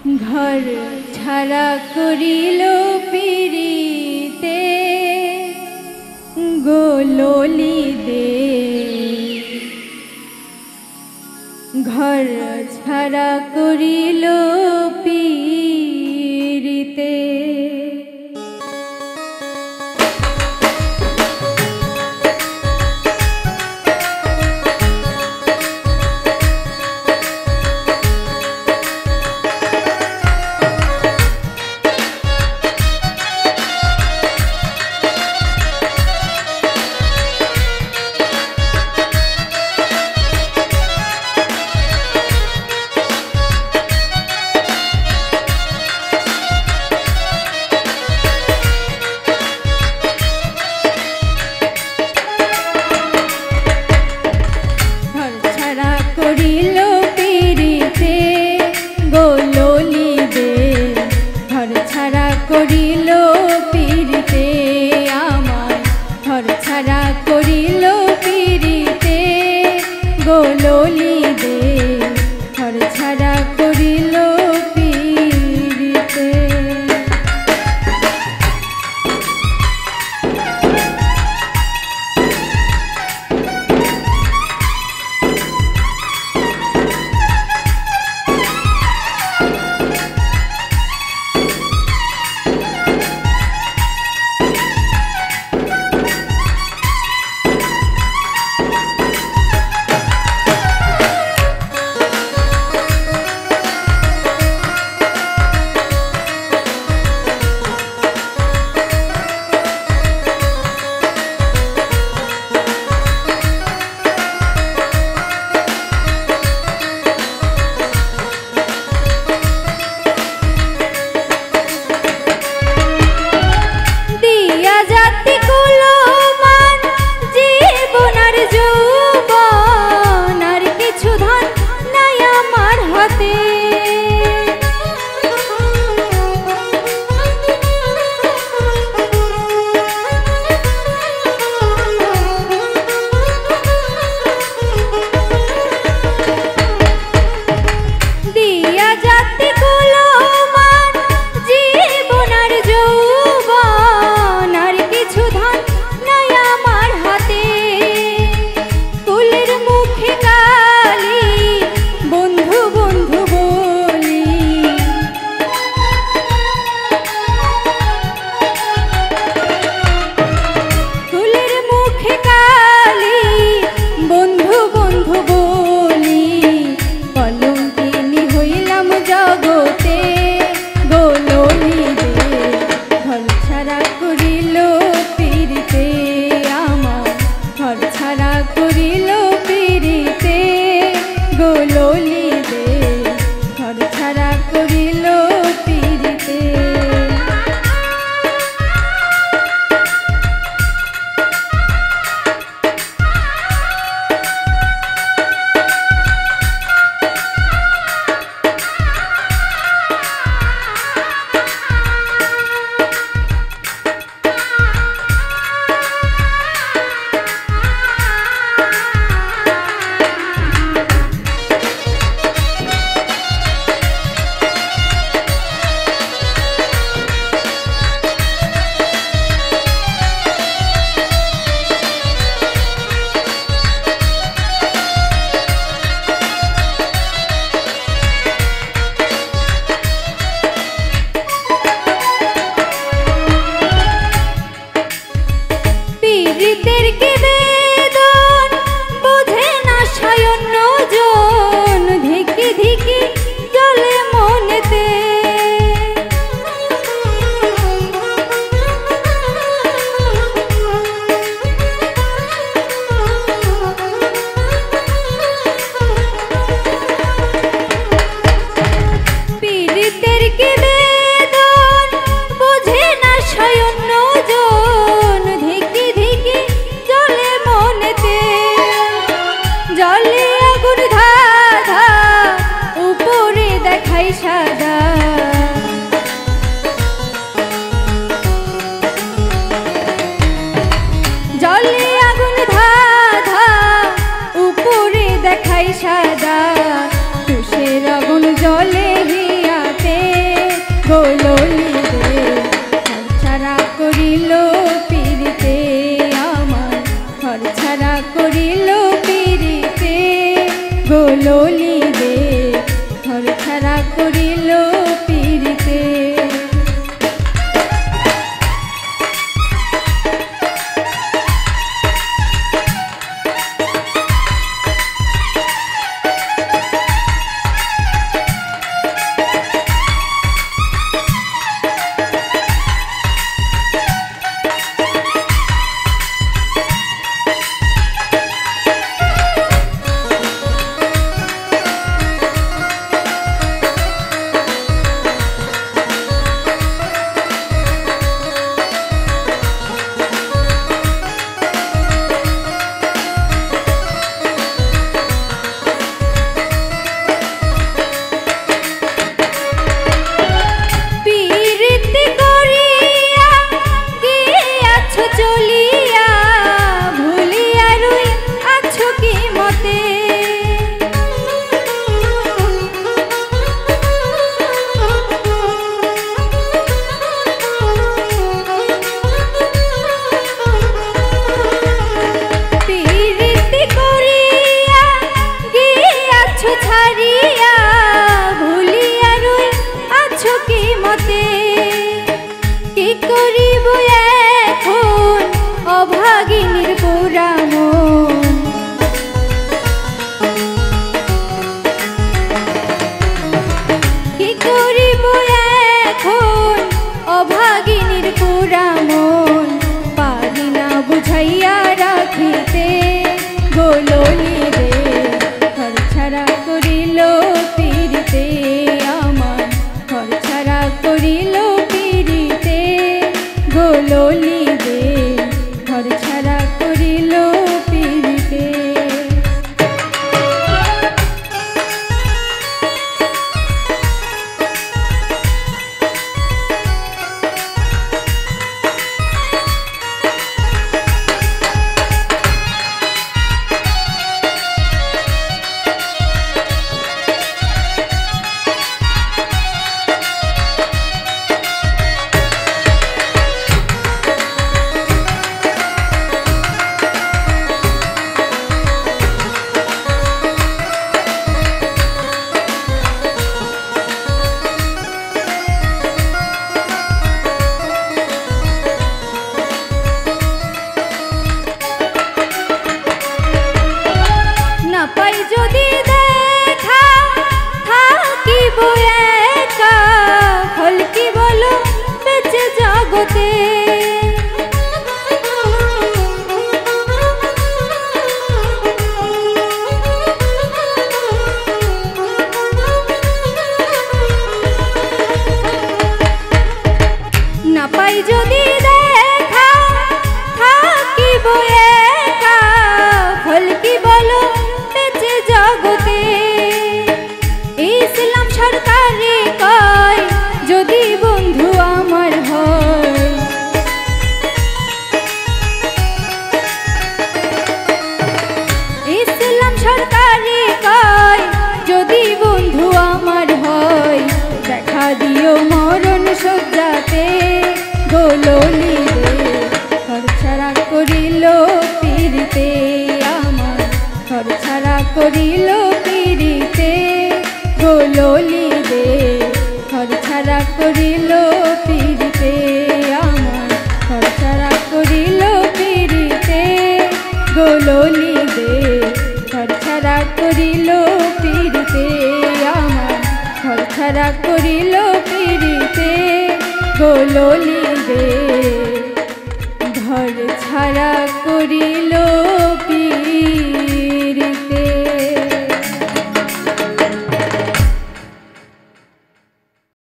घर छाड़ा करिलो पीड़िते गोलोली दे घर छाड़ा करिलो पीड़िते गोलोली दे घर छाड़ा करिलो पीड़िते সাদা তুষের আগুন জলে হিয়াতে গোললি দে ঘর ছাড়া করিল পিরিতে। বুঝাইয়া রাখিতে গোললি দে ঘর ছাড়া করিল পিরিতে আমার ঘর ছাড়া করিল পিরিতে গোললি দে ঘর ছাড়া করিল পিরিতে। পাই যদি দেখা থাকিব একা ফল কি বলো বেঁচে জগতে। না পাই যদি দেখা থাকিব একা ফল কি বলো জগতে। ইসলাম সরকারি কয় যদি বন্ধু আমার হয়, ইসলাম সরকারি কয় যদি বন্ধু আমার হয় দেখা দিও মরণ সজ্জাতে গোললি দে ঘর ছাড়া করিল পিরিতে আমার ঘর ছাড়া করিল পিরিতে গোললি দে ঘর ছাড়া করিল পিরিতে আমার ঘর ছাড়া করিল পিরিতে গোললি দে ঘর ছাড়া করিল পিরিতে আমার ঘর ছাড়া করিল পিরিতে গোললি দে ঘর ছাড়া করিল